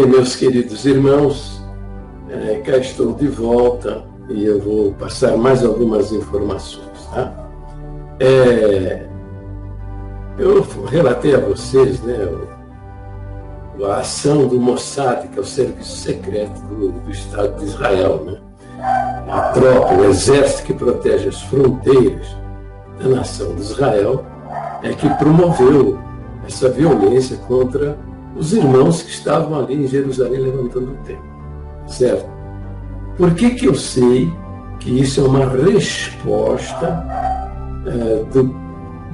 Meus queridos irmãos, cá estou de volta e eu vou passar mais algumas informações. Tá? Eu relatei a vocês, a ação do Mossad, que é o serviço secreto do Estado de Israel, né? A tropa, o exército que protege as fronteiras da nação de Israel, que promoveu essa violência contra os irmãos que estavam ali em Jerusalém levantando o templo, certo? Por que eu sei que isso é uma resposta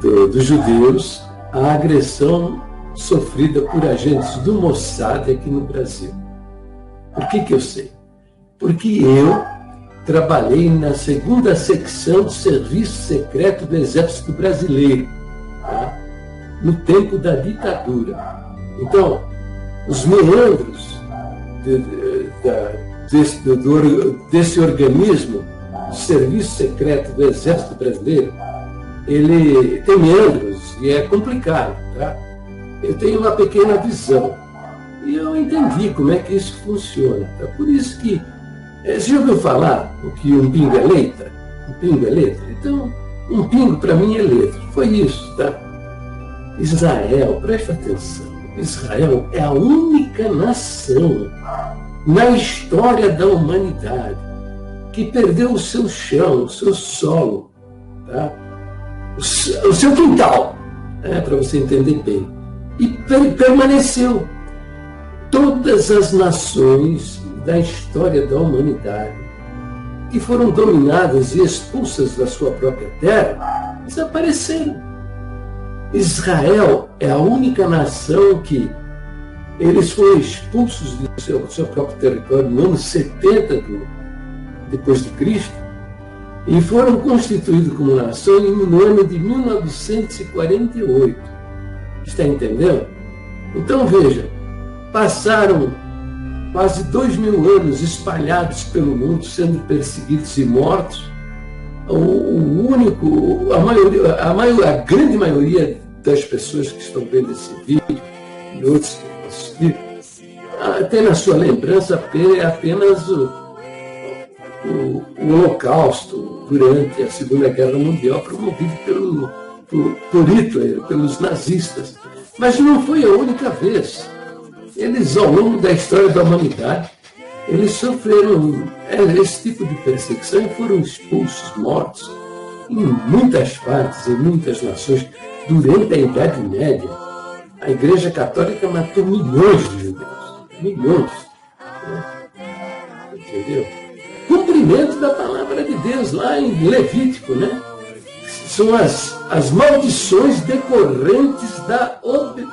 dos judeus à agressão sofrida por agentes do Mossad aqui no Brasil? Por que eu sei? Porque eu trabalhei na segunda secção do Serviço Secreto do Exército Brasileiro, tá? No tempo da ditadura. Então, os meandros desse organismo, o Serviço Secreto do Exército Brasileiro, ele tem meandros e é complicado. Tá? Eu tenho uma pequena visão e eu entendi como é que isso funciona. Tá? Por isso que, você já ouviu falar o que um pingo é letra? Um pingo é letra? Então, um pingo para mim é letra. Foi isso, tá? Israel, presta atenção. Israel é a única nação na história da humanidade que perdeu o seu chão, o seu solo, tá? o seu quintal, para você entender bem, e permaneceu. Todas as nações da história da humanidade que foram dominadas e expulsas da sua própria terra desapareceram. Israel é a única nação que eles foram expulsos do seu próprio território no ano 70 depois de Cristo e foram constituídos como nação no ano de 1948. Está entendendo? Então veja, passaram quase 2000 anos espalhados pelo mundo, sendo perseguidos e mortos. A grande maioria das pessoas que estão vendo esse vídeo e outros que vão assistir, tem na sua lembrança apenas o Holocausto durante a Segunda Guerra Mundial, promovido por Hitler, pelos nazistas. Mas não foi a única vez. Eles, ao longo da história da humanidade, eles sofreram esse tipo de perseguição e foram expulsos, mortos, em muitas partes, em muitas nações. Durante a Idade Média, a Igreja Católica matou milhões de judeus. Milhões. Né? Entendeu? Cumprimento da palavra de Deus, lá em Levítico, né? São as maldições decorrentes da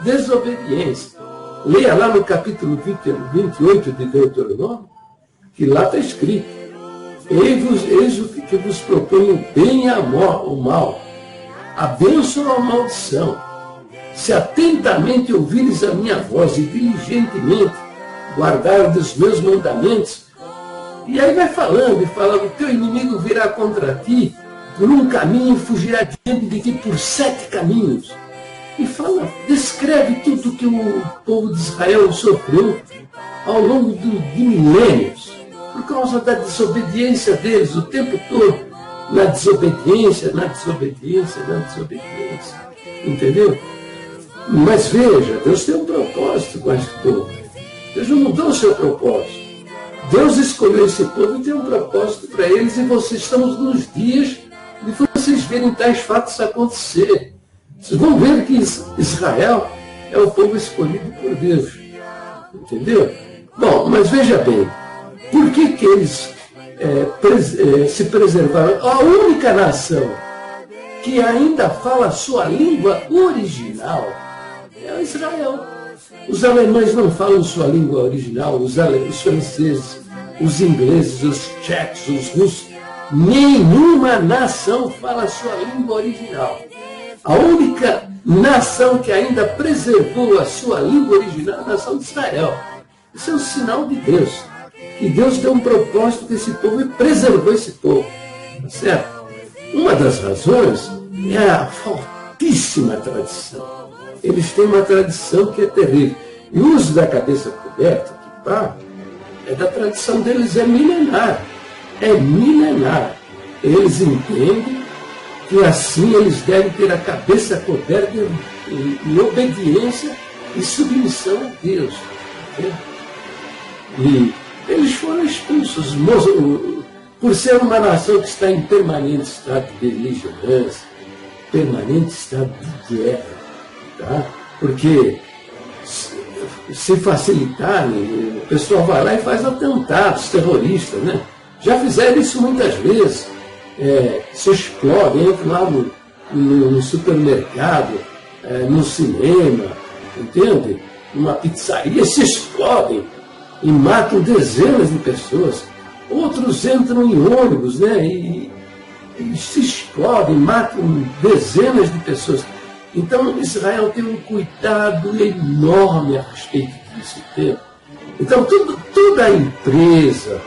desobediência. Leia lá no capítulo 28 de Deuteronômio, que lá está escrito: Eis o que vos proponho o bem e o mal, a bênção ou a maldição. Se atentamente ouvires a minha voz e diligentemente guardares os meus mandamentos. E aí vai falando, e fala: o teu inimigo virá contra ti por um caminho e fugirá diante de ti por 7 caminhos. E fala, descreve tudo que o povo de Israel sofreu ao longo de milênios, por causa da desobediência deles o tempo todo. Na desobediência. Entendeu? Mas veja, Deus tem um propósito com esse povo. Deus não mudou o seu propósito. Deus escolheu esse povo e tem um propósito para eles, e estamos nos dias de vocês verem tais fatos acontecer. Vocês vão ver que Israel é o povo escolhido por Deus. Entendeu? Bom, mas veja bem, por que eles se preservaram? A única nação que ainda fala a sua língua original é Israel. Os alemães não falam sua língua original, os franceses, os ingleses, os tchecos, os russos. Nenhuma nação fala a sua língua original. A única nação que ainda preservou a sua língua original é a nação de Israel. Isso é um sinal de Deus. E Deus deu um propósito desse povo e preservou esse povo. Tá certo? Uma das razões é a fortíssima tradição. Eles têm uma tradição que é terrível. E o uso da cabeça coberta, Tá? É da tradição deles, é milenar. É milenar. Eles entendem que assim eles devem ter a cabeça coberta em obediência e submissão a Deus. Entende? E eles foram expulsos por ser uma nação que está em permanente estado de beligerância, permanente estado de guerra. Tá? Porque se facilitarem, o pessoal vai lá e faz atentados terroristas, né? Já fizeram isso muitas vezes. Se explodem, entram lá no supermercado, no cinema, entende? Numa pizzaria, se explodem e matam dezenas de pessoas. Outros entram em ônibus, né? E se explodem, matam dezenas de pessoas. Então, Israel tem um cuidado enorme a respeito disso. Entende? Então, toda empresa,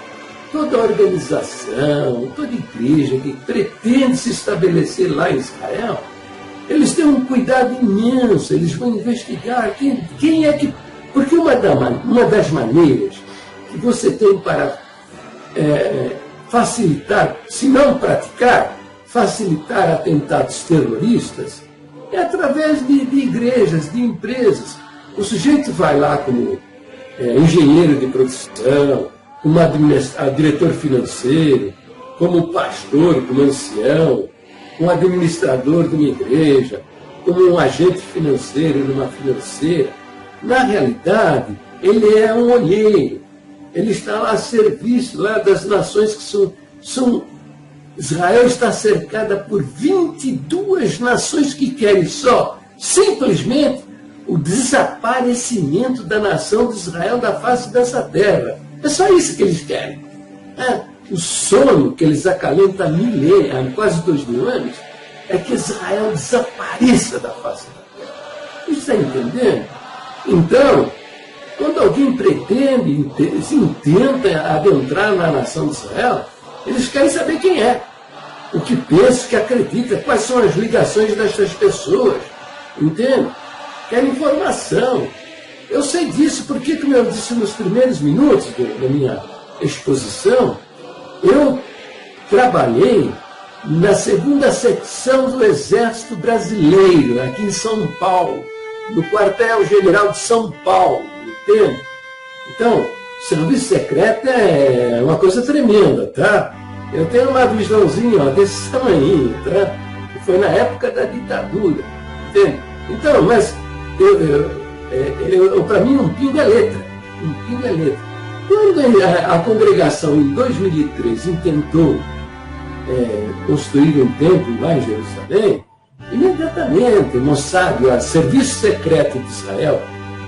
toda organização, toda igreja que pretende se estabelecer lá em Israel, eles têm um cuidado imenso, eles vão investigar quem é que... Porque uma das maneiras que você tem para facilitar, se não praticar, facilitar atentados terroristas, é através de igrejas, de empresas. O sujeito vai lá como engenheiro de produção, como diretor financeiro, como pastor, como ancião, como administrador de uma igreja, como um agente financeiro numa financeira. Na realidade, ele é um olheiro. Ele está lá a serviço lá das nações que são... Israel está cercada por 22 nações que querem só, simplesmente, o desaparecimento da nação de Israel da face dessa terra. É só isso que eles querem. O sonho que eles acalentam há quase 2000 anos, é que Israel desapareça da face da terra. Você está entendendo? Então, quando alguém pretende, intenta adentrar na nação de Israel, eles querem saber quem é, o que pensa, o que acredita, quais são as ligações dessas pessoas, entende? Querem informação. Eu sei disso porque, como eu disse nos primeiros minutos da minha exposição, eu trabalhei na 2ª secção do Exército Brasileiro, aqui em São Paulo, no quartel-general de São Paulo, entende? Então, serviço secreto é uma coisa tremenda, tá? Eu tenho uma visãozinha desse tamanho, tá? Foi na época da ditadura, entende? Então, mas para mim um pingo é letra, Quando a congregação em 2003 intentou construir um templo lá em Jerusalém, imediatamente Mossad, o Serviço Secreto de Israel,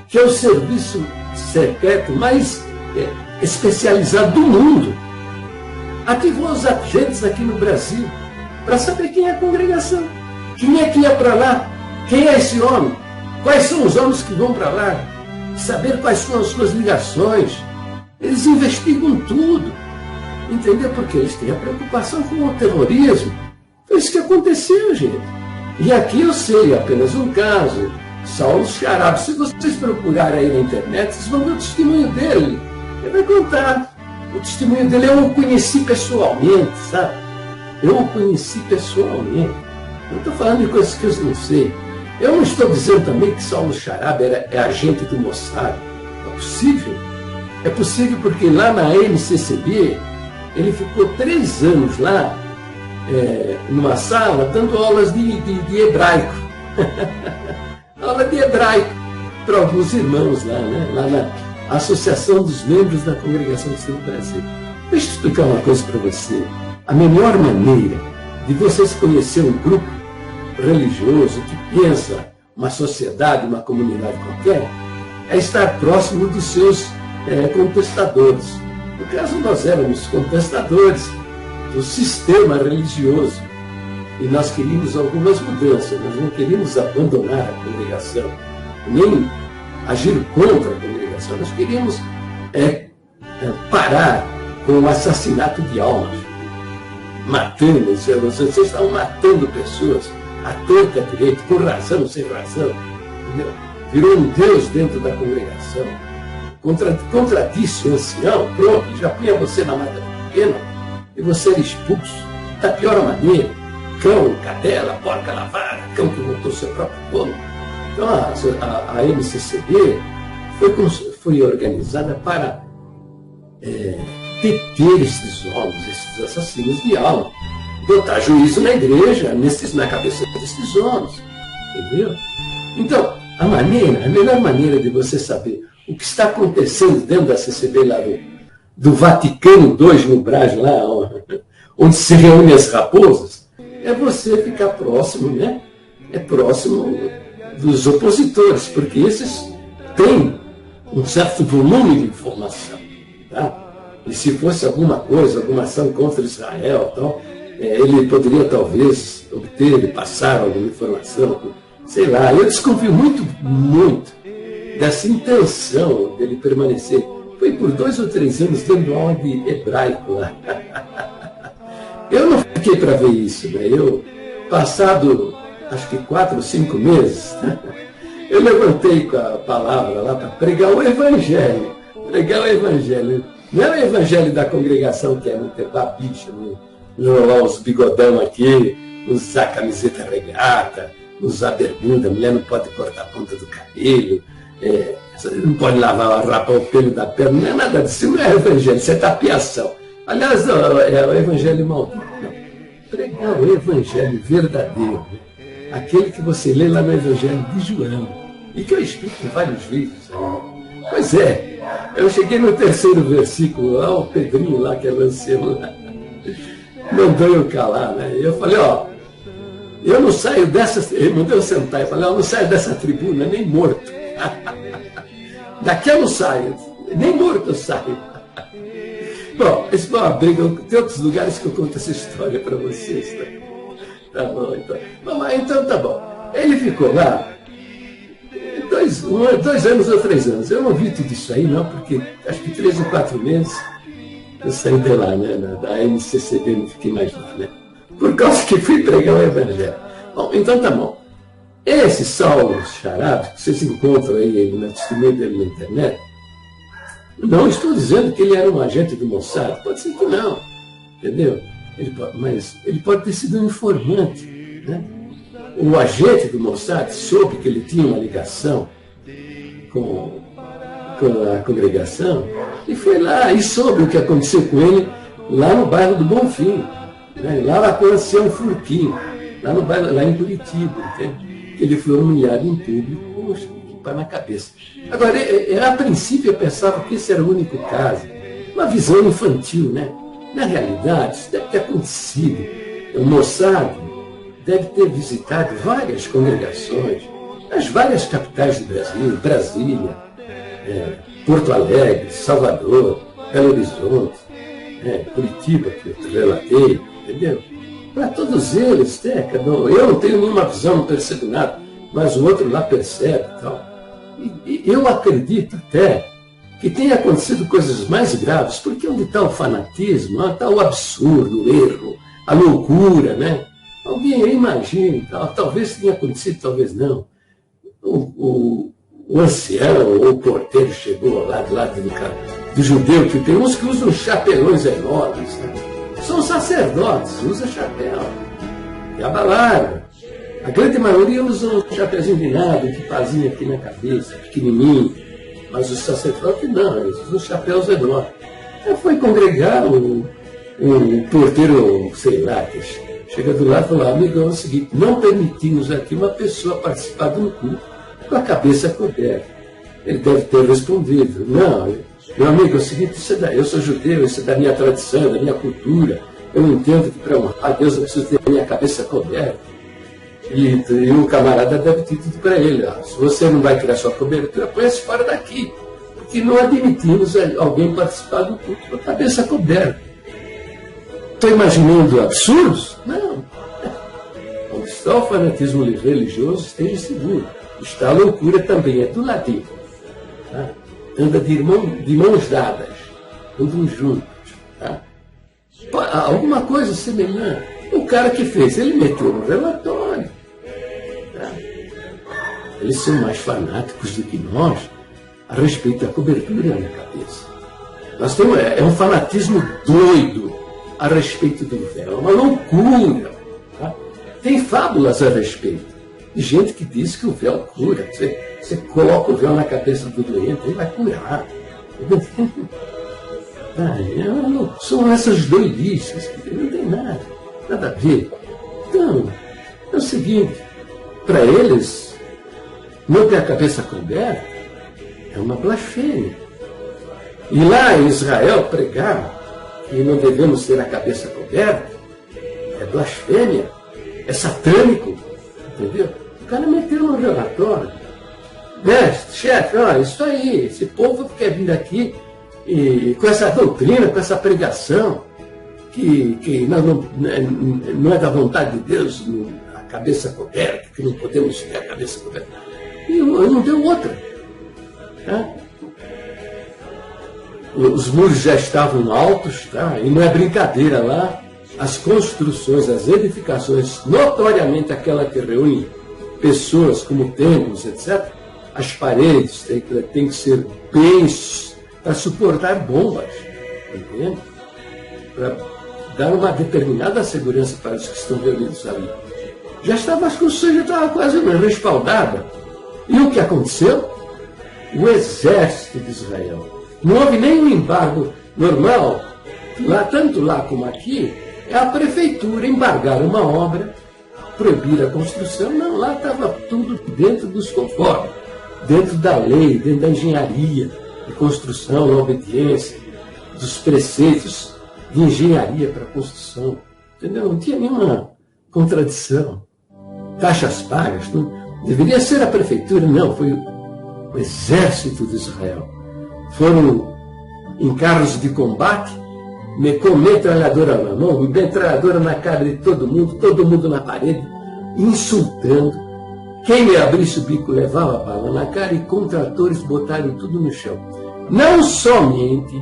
que é o serviço secreto mais especializado do mundo, ativou os agentes aqui no Brasil para saber quem é a congregação, quem é que ia para lá, quem é esse homem, quais são os homens que vão para lá, saber quais são as suas ligações. Eles investigam tudo, entendeu? Porque eles têm a preocupação com o terrorismo. Foi isso que aconteceu, gente. E aqui eu sei apenas um caso, Saulo Charab. Se vocês procurarem aí na internet, vocês vão ver o testemunho dele. Ele vai contar. O testemunho dele eu o conheci pessoalmente, sabe? Eu o conheci pessoalmente. Eu estou falando de coisas que eu não sei. Eu não estou dizendo também que Saulo Charab é agente do Mossad. É possível? É possível porque lá na MCCB, ele ficou 3 anos lá, numa sala, dando aulas de hebraico. Aula de hebraico para alguns irmãos lá, né? Lá na Associação dos Membros da Congregação do Sul do Brasil. Deixa eu explicar uma coisa para você. A melhor maneira de você se conhecer um grupo religioso que pensa uma sociedade, uma comunidade qualquer, é estar próximo dos seus contestadores. No caso, nós éramos contestadores do sistema religioso e nós queríamos algumas mudanças, nós não queríamos abandonar a congregação, nem agir contra a congregação, nós queríamos parar com o assassinato de almas, matando, vocês estavam matando pessoas à torta à direita, por razão ou sem razão, entendeu? Virou um Deus dentro da congregação. contradisse o ancião, pronto, já punha você na mata pequena e você era expulso da pior maneira. Cão, cadela, porca lavada, cão que montou seu próprio dono. Então a MCCB foi organizada para deter esses homens, esses assassinos de alma, botar juízo na igreja, na cabeça desses homens, entendeu? Então, a melhor maneira de você saber o que está acontecendo dentro da CCB lá do Vaticano II, no Brasil, lá onde se reúnem as raposas, é você ficar próximo, né? É próximo dos opositores, porque esses têm um certo volume de informação, tá? E se fosse alguma coisa, alguma ação contra Israel, tal, ele poderia talvez obter, passar alguma informação, sei lá. Eu desconfio muito dessa intenção dele permanecer. Foi por 2 ou 3 anos dando aula de hebraico lá. Eu não fiquei para ver isso, né? Eu, passado, acho que 4 ou 5 meses, eu levantei com a palavra lá para pregar o Evangelho. Pregar o Evangelho. Não é o Evangelho da congregação que é não ter bicha, não rolar os bigodão aqui, usar camiseta regata, usar bermuda, a mulher não pode cortar a ponta do cabelo, não pode rapar o pelo da perna, não é nada disso, não é Evangelho, isso é tapiação. Aliás, é o Evangelho maldito. Não. Pregar o Evangelho verdadeiro, aquele que você lê lá no Evangelho de João, e que eu explico em vários livros. Pois é, eu cheguei no 3º versículo, lá o Pedrinho lá, que é lanceiro lá, mandou eu calar, né? Eu falei, eu não saio dessa, ele mandou eu sentar, eu falei, eu não saio dessa tribuna nem morto. Daqui eu não saio, nem morto eu saio. Bom, isso foi uma briga, tem outros lugares que eu conto essa história para vocês. Tá bom, então. Então tá bom. Ele ficou lá 2 anos ou 3 anos. Eu não vi tudo isso aí, não, porque acho que 3 ou 4 meses eu saí de lá, né? Da MCCB, não fiquei mais lá, né? Por causa que fui pregar o Evangelho. Bom, então tá bom. Esse Saulo Charab, que vocês encontram aí na testemunha dele na internet, não estou dizendo que ele era um agente do Mossad, pode ser que não, entendeu? Mas ele pode ter sido um informante, né? O agente do Mossad soube que ele tinha uma ligação com a congregação e foi lá e soube o que aconteceu com ele lá no bairro do Bonfim, né? Lá aconteceu um furquinho, lá no bairro, lá em Curitiba, entende? Ele foi humilhado em público, poxa, que pá na cabeça. Agora, a princípio eu pensava que esse era o único caso, uma visão infantil, né? Na realidade, isso deve ter acontecido. O Mossad deve ter visitado várias congregações, nas várias capitais do Brasil, Brasília, Porto Alegre, Salvador, Belo Horizonte, Curitiba, que eu relatei, entendeu? Para todos eles, eu não tenho nenhuma visão, não percebo nada, mas o outro lá percebe e tal. E eu acredito até que tenha acontecido coisas mais graves, porque onde está o fanatismo, onde está o absurdo, o erro, a loucura, né? Alguém imagine, talvez tenha acontecido, talvez não. O ancião ou o porteiro chegou lá do lado do judeu, que tem uns que usam chapelões enormes, né? São sacerdotes, usam chapéu, e a larga. A grande maioria usa um chapéuzinho de nada, um kipazinho aqui na cabeça, pequenininho. Mas os sacerdotes não, eles usam chapéus enormes. Aí foi congregar um porteiro, sei lá, que chega do lado e fala, amigão, é o seguinte, não permitimos aqui uma pessoa participar de um culto com a cabeça coberta. Ele deve ter respondido, não, meu amigo, é o seguinte, eu sou judeu, isso é da minha tradição, da minha cultura, eu entendo que para honrar a Deus eu preciso ter a minha cabeça coberta. E o camarada deve ter dito para ele, se você não vai tirar sua cobertura, põe-se fora daqui, porque não admitimos alguém participar do culto com a cabeça coberta. Estou imaginando absurdos? Não. Onde está o fanatismo religioso, esteja seguro. Está a loucura também, é do ladinho. Tá? Anda de mãos dadas, andam juntos. Tá? Alguma coisa semelhante. O cara que fez, ele meteu no relatório. Tá? Eles são mais fanáticos do que nós. a respeito da cobertura na cabeça. Nós temos, é um fanatismo doido a respeito do véu, é uma loucura. Tá? Tem fábulas a respeito. De gente que diz que o véu cura. Você coloca o véu na cabeça do doente, ele vai curar. São essas doidices, não tem nada a ver. Então, é o seguinte, para eles, não ter a cabeça coberta é uma blasfêmia. E lá em Israel pregaram que não devemos ter a cabeça coberta, é blasfêmia, é satânico, entendeu? O cara meteu no relatório, mestre, chefe, olha, isso aí, esse povo quer vir aqui e com essa doutrina, com essa pregação, que não é da vontade de Deus a cabeça coberta, que não podemos ter a cabeça coberta. E não deu outra. Tá? Os muros já estavam altos, tá? E não é brincadeira lá, as construções, as edificações, notoriamente aquela que reúne pessoas como templos, etc., as paredes têm que ser bem para suportar bombas, entende? Para dar uma determinada segurança para os que estão reunidos ali. As construções já estavam quase respaldadas. E o que aconteceu? O exército de Israel. Não houve nenhum embargo normal, lá, tanto lá como aqui, é a prefeitura embargar uma obra, proibir a construção. Não, lá estava tudo dentro dos conformes, dentro da lei, dentro da engenharia de construção, da obediência, dos preceitos de engenharia para a construção. Entendeu? Não tinha nenhuma contradição. Taxas pagas, não deveria ser a prefeitura, não, foi o exército de Israel. Foram em carros de combate, com metralhadora na mão, metralhadora na cara de todo mundo na parede, insultando. Quem me abrisse o bico levava a bala na cara e contratores botaram tudo no chão. Não somente,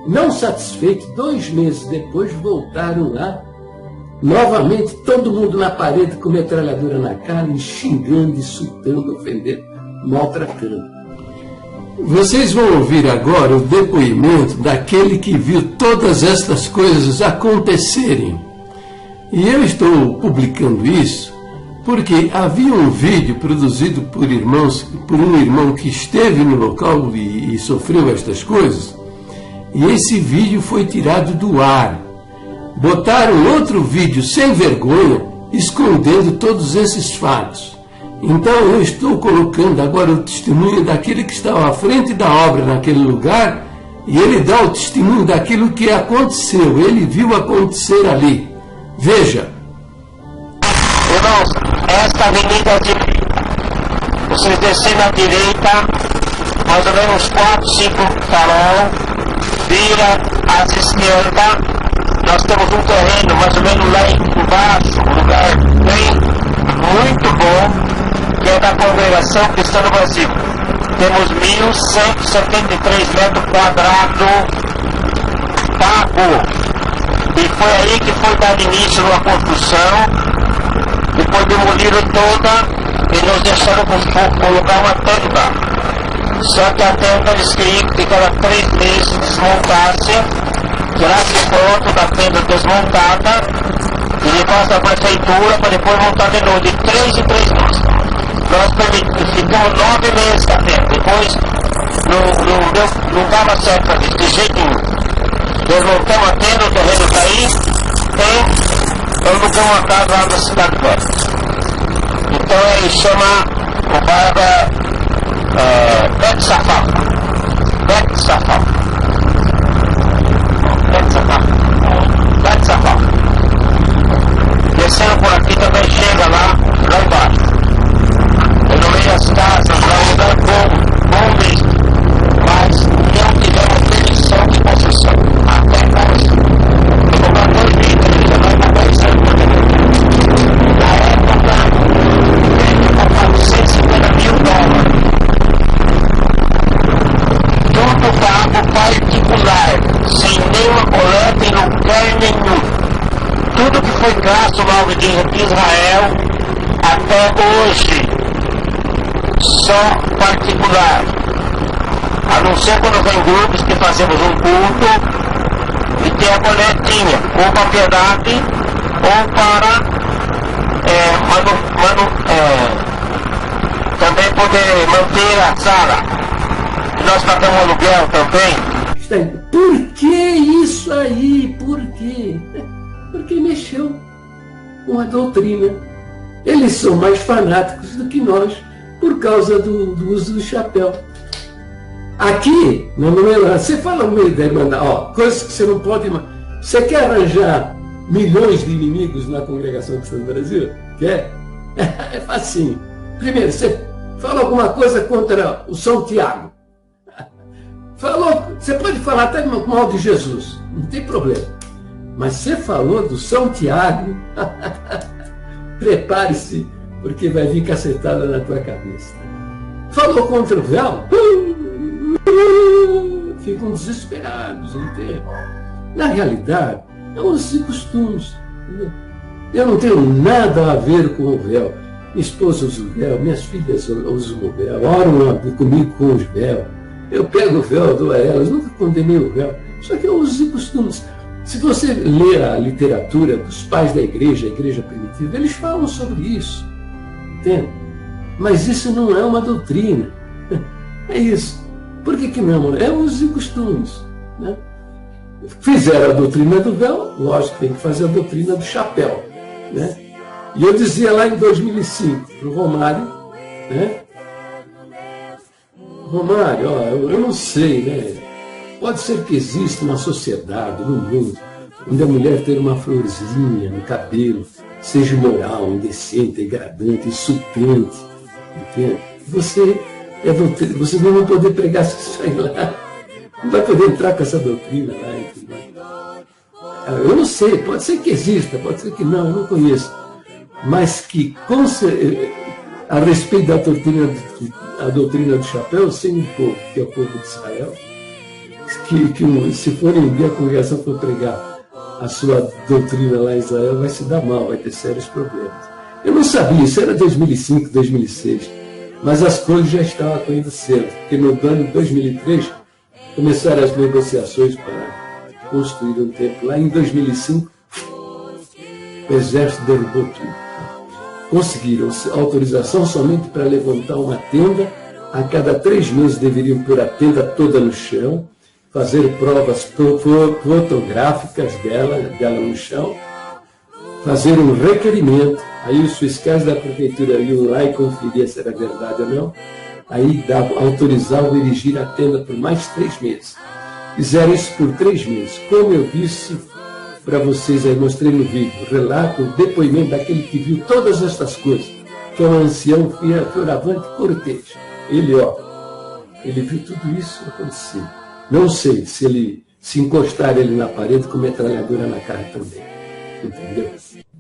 não satisfeitos, 2 meses depois voltaram lá, novamente todo mundo na parede com metralhadora na cara, e xingando, insultando, ofendendo, maltratando. Vocês vão ouvir agora o depoimento daquele que viu todas estas coisas acontecerem. E eu estou publicando isso porque havia um vídeo produzido por um irmão que esteve no local e sofreu estas coisas, e esse vídeo foi tirado do ar. Botaram outro vídeo sem vergonha, escondendo todos esses fatos. Então eu estou colocando agora o testemunho daquele que estava à frente da obra naquele lugar, e ele dá o testemunho daquilo que aconteceu, ele viu acontecer ali. Veja. Irmãos, esta avenida à direita, vocês descem na direita, mais ou menos 4, 5 farol, vira à esquerda, nós temos um terreno mais ou menos lá embaixo, um lugar muito bom, que é da Congregação Cristã do Brasil. Temos 1.173 metros quadrados pago. E foi aí que foi dado início numa construção. Depois demoliram toda e nos deixaram colocar uma tenda. Só que a tenda eles queriam que cada 3 meses desmontasse, tirasse foto da tenda desmontada e levasse da prefeitura para depois montar de novo, de 3 em 3 meses. Nós ficamos 9 meses na tenda. Depois não dava certo de jeito nenhum. Desmontamos a tenda, o terreno está aí, e alugamos uma casa lá na cidade perto. Então ele chama o bairro Bet Safá. Bet Safá. Bet Safá. Bet Safá. Descendo por aqui também chega lá embaixo. Eu não vejo as casas, é um lugar bom mesmo. Mas não tivemos permissão de construção. Até hoje. Eu vou dar 2 litros, ele já vai dar 10 anos. Na época, ele comprou $150 mil. Tudo pago particular, sem nenhuma coleta em lugar nenhum. Tudo que foi gasto na obra de Israel, até hoje, só particular. A não ser quando vem grupos que fazemos um culto e tem a boletinha, ou para piedade, ou para também poder manter a sala. E nós pagamos aluguel também. Por que isso aí? Por quê? Porque mexeu com a doutrina. Eles são mais fanáticos do que nós por causa do uso do chapéu. Aqui, na numeral, você fala uma ideia, coisas que você não pode... Você quer arranjar milhões de inimigos na congregação cristã do Brasil? Quer? É facinho. Primeiro, você fala alguma coisa contra o São Tiago. Você pode falar até mal de Jesus, não tem problema. Mas você falou do São Tiago, prepare-se, porque vai vir cacetada na tua cabeça. Falou contra o véu, ficam desesperados, entende? Na realidade, é os costumes. Entendeu? Eu não tenho nada a ver com o véu. Minha esposa usa o véu, minhas filhas usam o véu, oram comigo com os véus. Eu pego o véu, dou a elas, nunca condenei o véu. Só que eu uso os costumes. Se você ler a literatura dos pais da igreja, a igreja primitiva, eles falam sobre isso. Entende? Mas isso não é uma doutrina. É isso. Por que não? É usos e costumes. Né? Fizeram a doutrina do véu, lógico que tem que fazer a doutrina do chapéu. Né? E eu dizia lá em 2005 para o Romário, né? Romário, eu não sei, né? Pode ser que exista uma sociedade no mundo onde a mulher ter uma florzinha no cabelo seja imoral, indecente, degradante, insultante. Entende? Vocês não vão poder pregar isso aí lá. Não vai poder entrar com essa doutrina lá. Entendeu? Eu não sei, pode ser que exista, pode ser que não, eu não conheço. Mas que a respeito da doutrina do chapéu, eu sei um pouco, que é o povo de Israel, que se for um dia a congregação for pregar a sua doutrina lá em Israel, vai se dar mal, vai ter sérios problemas. Eu não sabia, isso era 2005, 2006, mas as coisas já estavam acontecendo cedo, porque no ano de 2003 começaram as negociações para construir um templo. Lá em 2005, o exército derrubou tudo. Conseguiram autorização somente para levantar uma tenda. A cada 3 meses deveriam pôr a tenda toda no chão, fazer provas fotográficas dela no chão, fazer um requerimento. Aí os fiscais da prefeitura iam lá e conferiam se era verdade ou não. Aí autorizavam erigir a tenda por mais 3 meses. Fizeram isso por 3 meses. Como eu disse para vocês, aí mostrei no vídeo, o relato, o depoimento daquele que viu todas estas coisas, que é um ancião Fioravante Cortês. Ele viu tudo isso acontecer. Não sei se encostar ele na parede com metralhadora na cara também. Entendeu?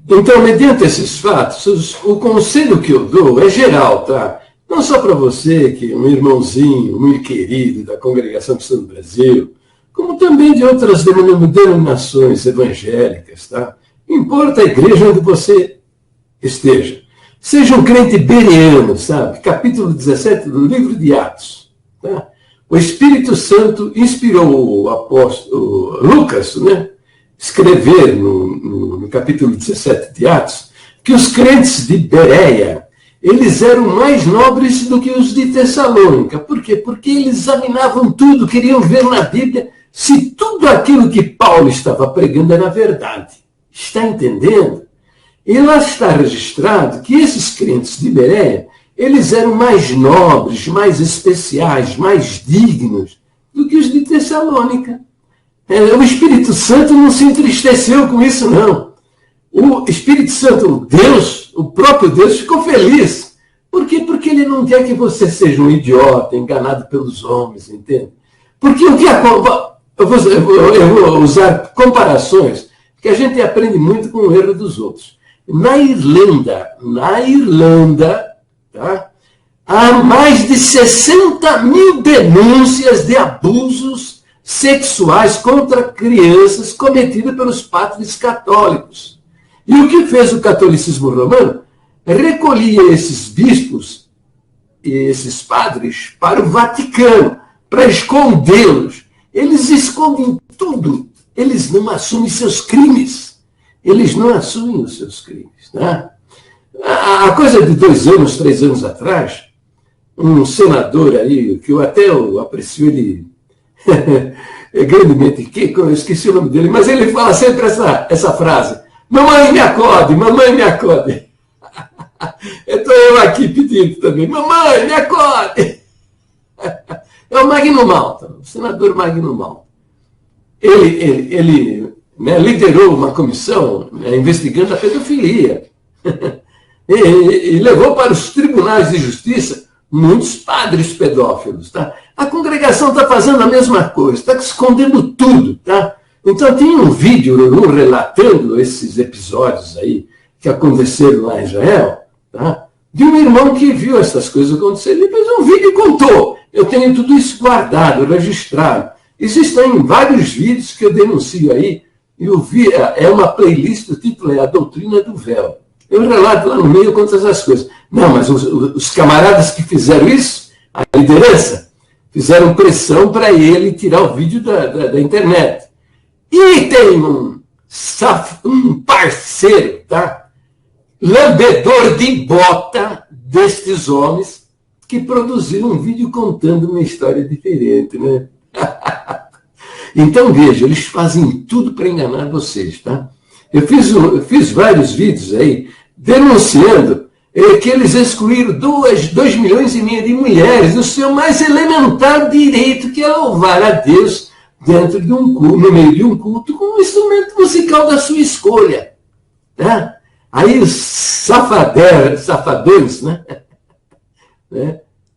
Então, mediante esses fatos, o conselho que eu dou é geral, tá? Não só para você, que é um irmãozinho muito querido da Congregação Cristã do Brasil, como também de outras denominações evangélicas, tá? Importa a igreja onde você esteja. Seja um crente bereano, sabe? Capítulo 17 do livro de Atos. Tá? O Espírito Santo inspirou o apóstolo Lucas, né? Escrever no capítulo 17 de Atos, que os crentes de Bereia, eles eram mais nobres do que os de Tessalônica. Por quê? Porque eles examinavam tudo, queriam ver na Bíblia se tudo aquilo que Paulo estava pregando era verdade. Está entendendo? E lá está registrado que esses crentes de Bereia, eles eram mais nobres, mais especiais, mais dignos do que os de Tessalônica. O Espírito Santo não se entristeceu com isso, não. O Espírito Santo, Deus, o próprio Deus, ficou feliz. Por quê? Porque ele não quer que você seja um idiota, enganado pelos homens, entende? Porque o que eu vou usar comparações, porque a gente aprende muito com o erro dos outros. Na Irlanda, tá? Há mais de 60 mil denúncias de abusos sexuais contra crianças cometidas pelos padres católicos. E o que fez o catolicismo romano? Recolhia esses bispos e esses padres para o Vaticano, para escondê-los. Eles escondem tudo. Eles não assumem seus crimes. Eles não assumem os seus crimes. Tá? A coisa de 2 anos, 3 anos atrás, um senador aí, que eu até aprecio ele grandemente, eu esqueci o nome dele, mas ele fala sempre essa frase: mamãe, me acode, mamãe, me acode. Estou eu aqui pedindo também: mamãe, me acode. É o Magno Malta, o senador Magno Malta. Ele né, liderou uma comissão investigando a pedofilia e levou para os tribunais de justiça muitos padres pedófilos. Tá? A congregação está fazendo a mesma coisa, está escondendo tudo. Tá? Então tem um vídeo relatando esses episódios aí que aconteceram lá em Israel, tá? De um irmão que viu essas coisas acontecerem. Ele fez um vídeo e contou. Eu tenho tudo isso guardado, registrado. Existem vários vídeos que eu denuncio aí. É uma playlist, o título é A Doutrina do Véu. Eu relato lá no meio, eu conto essas coisas. Não, mas os camaradas que fizeram isso, a liderança, fizeram pressão para ele tirar o vídeo da internet. E tem um parceiro, tá? Lambedor de bota destes homens que produziram um vídeo contando uma história diferente, né? Então, veja, eles fazem tudo para enganar vocês, tá? Eu fiz vários vídeos aí denunciando que eles excluíram 2,5 milhões de mulheres do seu mais elementar direito, que é louvar a Deus dentro de um culto, no meio de um culto, com um instrumento musical da sua escolha. Tá? Aí os safadões, né?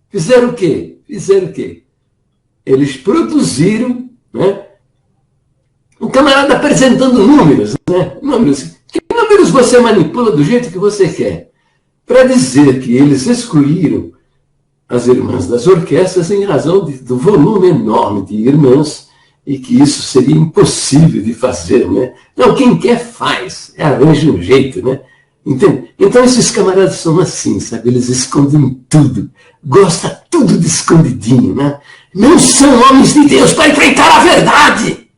Fizeram o quê? Eles produziram, né, um camarada apresentando números, né? Que números você manipula do jeito que você quer, para dizer que eles excluíram as irmãs das orquestras em razão do volume enorme de irmãs e que isso seria impossível de fazer, né? Não, quem quer faz, arranja um jeito, né? Entende? Então esses camaradas são assim, sabe? Eles escondem tudo, gostam tudo de escondidinho, né? Não são homens de Deus para enfrentar a verdade,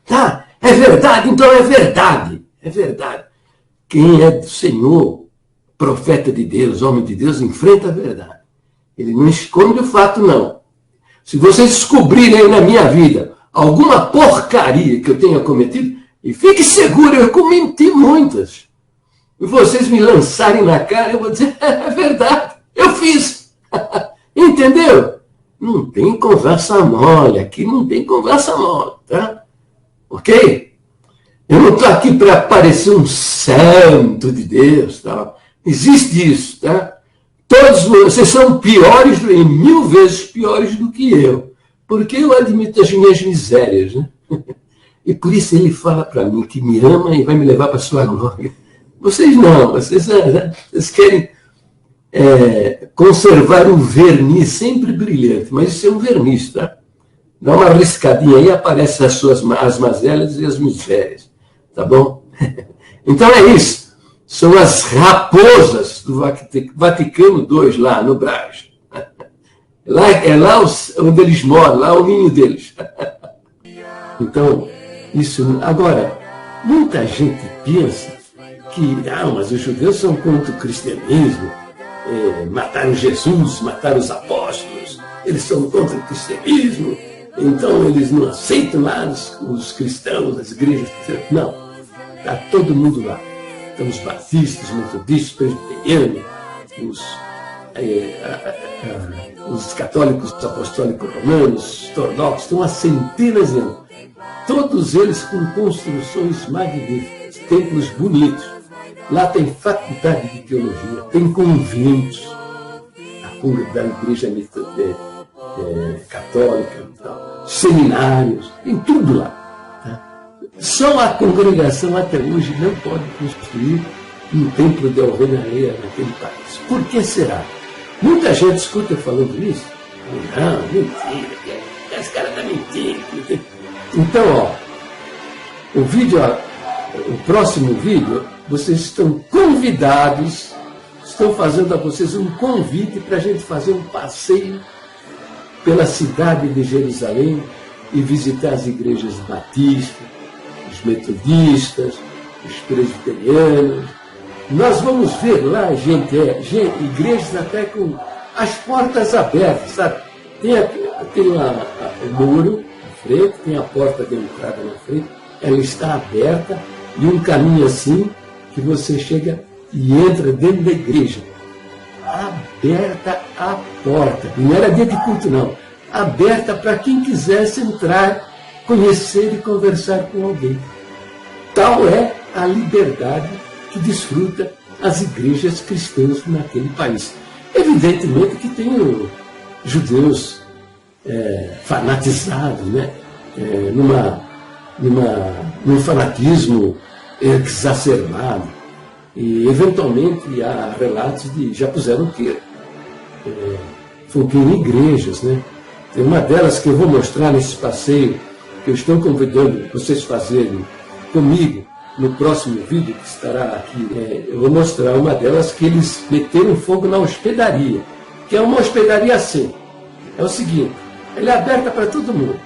tá? É verdade, então é verdade, é verdade. Quem é do Senhor, profeta de Deus, homem de Deus, enfrenta a verdade. Ele não esconde o fato, não. Se vocês descobrirem aí na minha vida alguma porcaria que eu tenha cometido, e fique seguro, eu cometi muitas, e vocês me lançarem na cara, eu vou dizer: é verdade, eu fiz. Entendeu? Não tem conversa mole, aqui não tem conversa mole, tá? Ok? Eu não estou aqui para parecer um santo de Deus, tá? Existe isso, tá? Todos vocês são piores, 1000 vezes piores do que eu, porque eu admito as minhas misérias, né? E por isso ele fala para mim que me ama e vai me levar para a sua glória. Vocês não, vocês querem conservar um verniz sempre brilhante, mas isso é um verniz, tá? Dá uma riscadinha aí, aparecem as mazelas e as misérias, tá bom? Então é isso. São as raposas do Vaticano II, lá no Brás. É lá onde eles moram, lá é o ninho deles. Então, isso. Agora, muita gente pensa que, mas os judeus são contra o cristianismo, mataram Jesus, mataram os apóstolos, eles são contra o cristianismo, então eles não aceitam lá os cristãos, as igrejas. Não, está todo mundo lá. Então os batistas, metodistas, presbiterianos, os católicos apostólicos romanos, ortodoxos, estão há centenas de anos. Todos eles com construções magníficas, templos bonitos. Lá tem faculdade de teologia, tem conventos, da igreja católica, seminários, tem tudo lá. Tá? Só a congregação até hoje não pode construir um templo de alvenaria naquele país. Por que será? Muita gente escuta falando isso. Não, mentira, esse cara está mentindo. Então, o próximo vídeo, vocês estão convidados, estão fazendo a vocês um convite para a gente fazer um passeio pela cidade de Jerusalém e visitar as igrejas batistas, os metodistas, os presbiterianos. Nós vamos ver lá, gente, igrejas até com as portas abertas, sabe? Tem o muro na frente, tem a porta de entrada na frente, ela está aberta e um caminho assim que você chega e entra dentro da igreja. Aberta a porta. E não era dia de culto, não. Aberta para quem quisesse entrar, conhecer e conversar com alguém. Tal é a liberdade que desfruta as igrejas cristãs naquele país. Evidentemente que tem judeus fanatizados, né? Num fanatismo exacerbado. E, eventualmente, há relatos de já puseram fogo em igrejas, né? Tem uma delas que eu vou mostrar nesse passeio, que eu estou convidando vocês a fazerem comigo no próximo vídeo, que estará aqui. Eu vou mostrar uma delas que eles meteram fogo na hospedaria, que é uma hospedaria assim. É o seguinte, ela é aberta para todo mundo.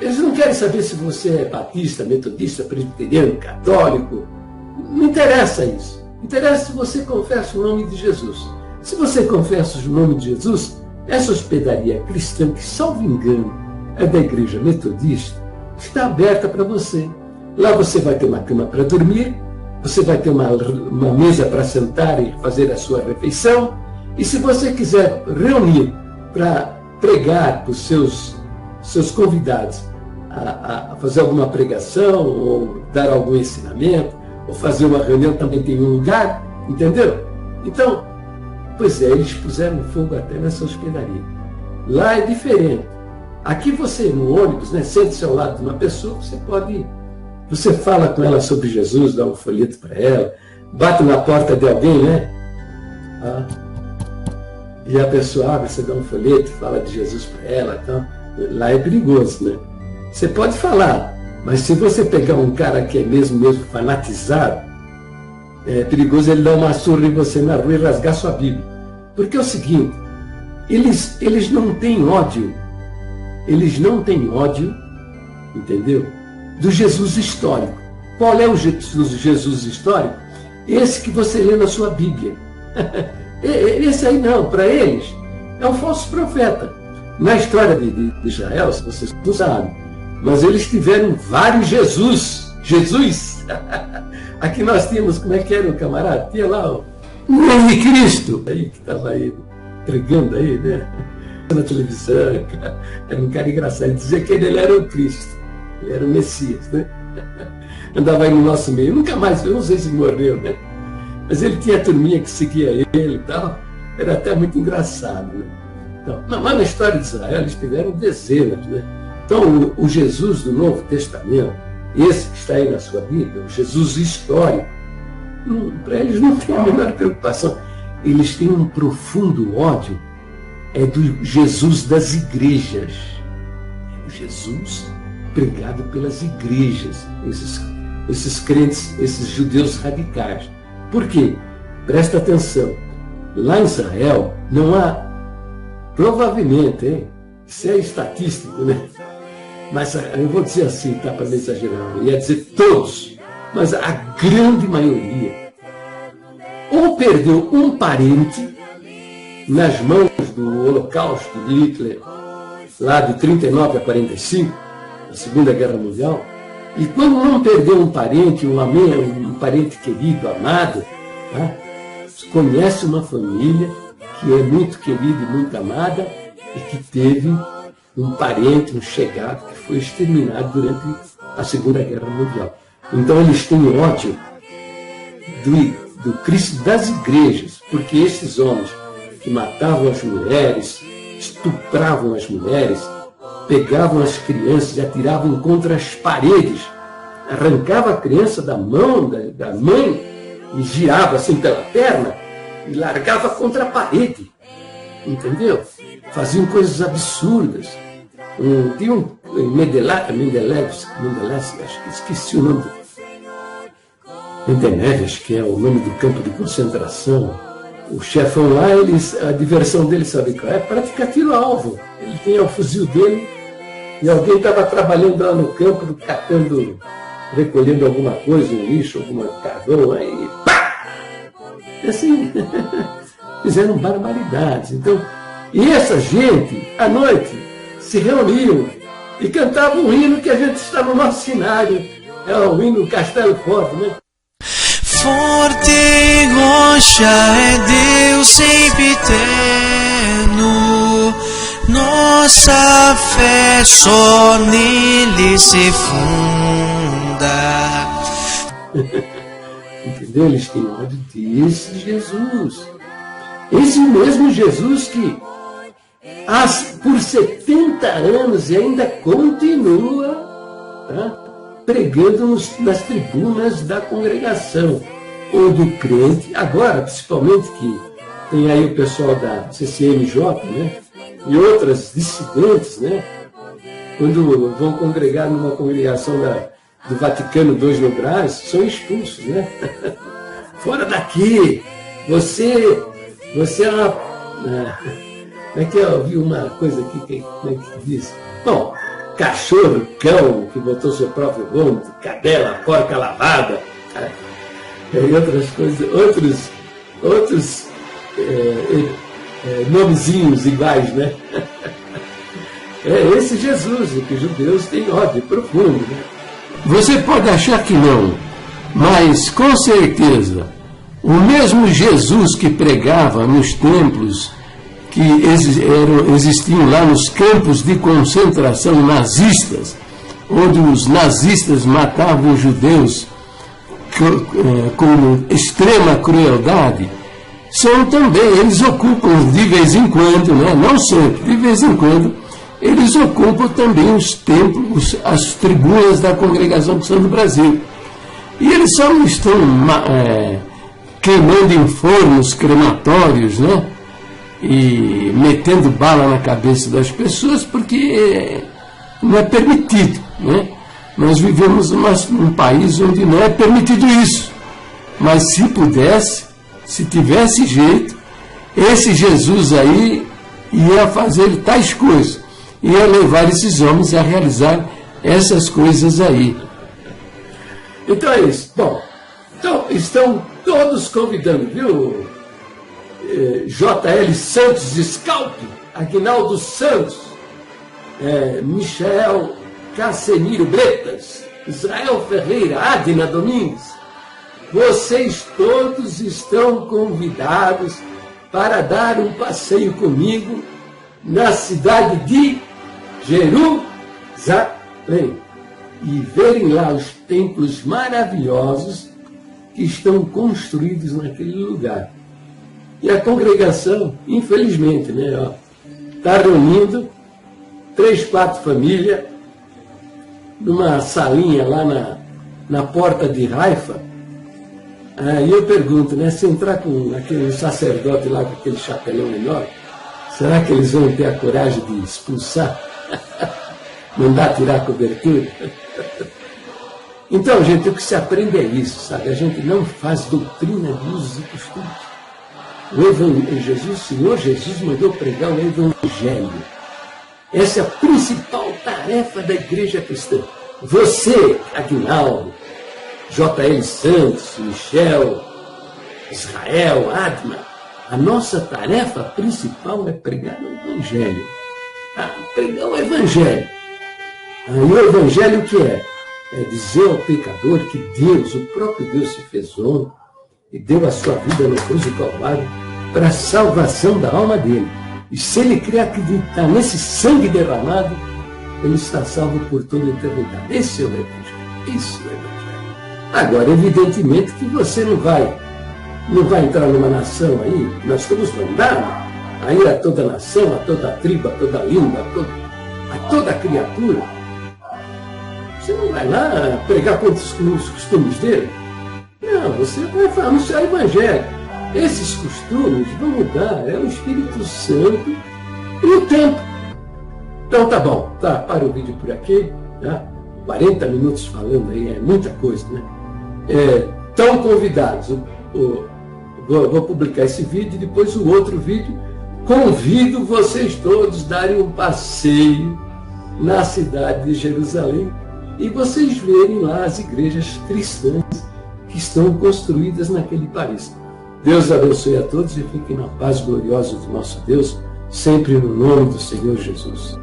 Eles não querem saber se você é batista, metodista, presbiteriano, católico. Não interessa isso. Interessa se você confessa o nome de Jesus. Se você confessa o nome de Jesus, essa hospedaria cristã, que, salvo engano, é da igreja metodista, está aberta para você. Lá você vai ter uma cama para dormir, você vai ter uma mesa para sentar e fazer a sua refeição. E se você quiser reunir para pregar para os seus convidados a fazer alguma pregação, ou dar algum ensinamento, ou fazer uma reunião, também tem um lugar, entendeu? Então, pois é, eles puseram fogo até nessa hospedaria. Lá é diferente. Aqui você, no ônibus, né, sente-se ao lado de uma pessoa, você fala com ela sobre Jesus, dá um folheto para ela, bate na porta de alguém, né? E a pessoa abre, você dá um folheto, fala de Jesus para ela. Então, lá é perigoso, né? Você pode falar, mas se você pegar um cara que é mesmo fanatizado, é perigoso ele dar uma surra em você na rua e rasgar sua Bíblia. Porque é o seguinte, eles não têm ódio, entendeu? Do Jesus histórico. Qual é o Jesus histórico? Esse que você lê na sua Bíblia. Esse aí não, para eles, é um falso profeta. Na história de Israel, se vocês não sabem, mas eles tiveram vários Jesus. Aqui nós tínhamos, como é que era o camarada? Tinha lá o nome de Cristo, aí que estava aí, pregando aí, né? Na televisão, era um cara engraçado, ele dizia que ele era o Cristo, ele era o Messias, né? Andava aí no nosso meio, nunca mais, eu não sei se morreu, né? Mas ele tinha a turminha que seguia ele e tal, era até muito engraçado, né? Então, mas na história de Israel eles tiveram dezenas, né? Então, o Jesus do Novo Testamento, esse que está aí na sua Bíblia, o Jesus histórico, para eles não tem a menor preocupação. Eles têm um profundo ódio, do Jesus das igrejas. É o Jesus pregado pelas igrejas, esses crentes, esses judeus radicais. Por quê? Presta atenção. Lá em Israel não há, provavelmente, isso é estatístico, né? Mas eu vou dizer assim, tá, para não exagerar, eu ia dizer todos, mas a grande maioria ou perdeu um parente nas mãos do Holocausto de Hitler, lá de 39 a 45, a Segunda Guerra Mundial, e quando não perdeu um parente, um parente querido, amado, tá? Conhece uma família que é muito querida e muito amada e que teve um parente, um chegado que foi exterminado durante a Segunda Guerra Mundial. Então eles têm ódio do Cristo das igrejas, porque esses homens que matavam as mulheres, estupravam as mulheres, pegavam as crianças e atiravam contra as paredes, arrancava a criança da mão da mãe e girava assim pela perna e largava contra a parede, entendeu? Faziam coisas absurdas. Tinha um Mendeleev, acho que esqueci o nome. Mendeleev, acho que é o nome do campo de concentração. o chefão lá, a diversão dele, sabe qual é? Praticar tiro-alvo. Ele tem o fuzil dele e alguém estava trabalhando lá no campo, recolhendo alguma coisa, um lixo, alguma carvão, aí pá! E assim, fizeram barbaridades. Então, e essa gente, à noite, se reuniam e cantavam um hino que a gente está no nosso cenário. É o hino Castelo Forte, né? Forte rocha é Deus sempiterno, nossa fé só nele se funda. Entendeu? Eles têm ódio desse Jesus. Esse mesmo Jesus que por 70 anos e ainda continua, tá, pregando nas tribunas da congregação ou do crente. Agora, principalmente, que tem aí o pessoal da CCMJ, né, e outras dissidentes, né, quando vão congregar numa congregação do Vaticano II no Brás, são expulsos, né? Fora daqui! Você é uma... Como é que eu ouvi uma coisa aqui, como é que diz? Bom, cachorro, cão, que botou seu próprio vômito, cadela, porca lavada, e outras coisas, outros nomezinhos iguais, né? É esse Jesus, que os judeus têm ódio profundo, né? Você pode achar que não, mas com certeza, o mesmo Jesus que pregava nos templos que existiam lá nos campos de concentração nazistas, onde os nazistas matavam os judeus com extrema crueldade, são também, eles ocupam de vez em quando, né, não sempre, de vez em quando, eles ocupam também os templos, as tribunas da Congregação Cristã do Brasil. E eles só não estão queimando em fornos crematórios, né? E metendo bala na cabeça das pessoas, porque não é permitido, né? Nós vivemos num país onde não é permitido isso. Mas se pudesse, se tivesse jeito, esse Jesus aí ia fazer tais coisas, ia levar esses homens a realizar essas coisas aí. Então é isso. Bom, então estão todos convidando, viu? J.L. Santos Scalp, Aguinaldo Santos, Michael Casemiro Bretas, Israel Ferreira, Adina Domingues. Vocês todos estão convidados para dar um passeio comigo na cidade de Jerusalém e verem lá os templos maravilhosos que estão construídos naquele lugar. E a congregação, infelizmente, né, está reunindo 3, 4 famílias numa salinha lá na porta de Haifa. Aí eu pergunto, né, se entrar com aquele sacerdote lá com aquele chapelão enorme, será que eles vão ter a coragem de expulsar? Mandar tirar a cobertura? Então, gente, o que se aprende é isso, sabe? A gente não faz doutrina de usos e costumes. O Senhor Jesus mandou pregar o Evangelho. Essa é a principal tarefa da igreja cristã. Você, Aguinaldo, J.L. Santos, Michel, Israel, Adma, a nossa tarefa principal é pregar o Evangelho. Pregar o Evangelho. E o Evangelho o que é? É dizer ao pecador que Deus, o próprio Deus, se fez homem e deu a sua vida na cruz do Calvário para a salvação da alma dele. E se ele quer acreditar nesse sangue derramado, ele está salvo por toda a eternidade. Esse é o Evangelho. Isso é o Evangelho. Agora, evidentemente que você não vai entrar numa nação aí, nós estamos mandados a ir a toda nação, a toda tribo, a toda língua, a toda criatura. Você não vai lá pregar contra os costumes dele? Não, você vai anunciar o Evangelho. Esses costumes vão mudar, é o Espírito Santo e o tempo. Então tá bom, tá, para o vídeo por aqui, tá? 40 minutos falando aí, é muita coisa, né? Estão convidados o vou publicar esse vídeo e depois o outro vídeo. Convido vocês todos a darem um passeio na cidade de Jerusalém e vocês verem lá as igrejas cristãs que estão construídas naquele país. Deus abençoe a todos e fiquem na paz gloriosa do nosso Deus, sempre no nome do Senhor Jesus.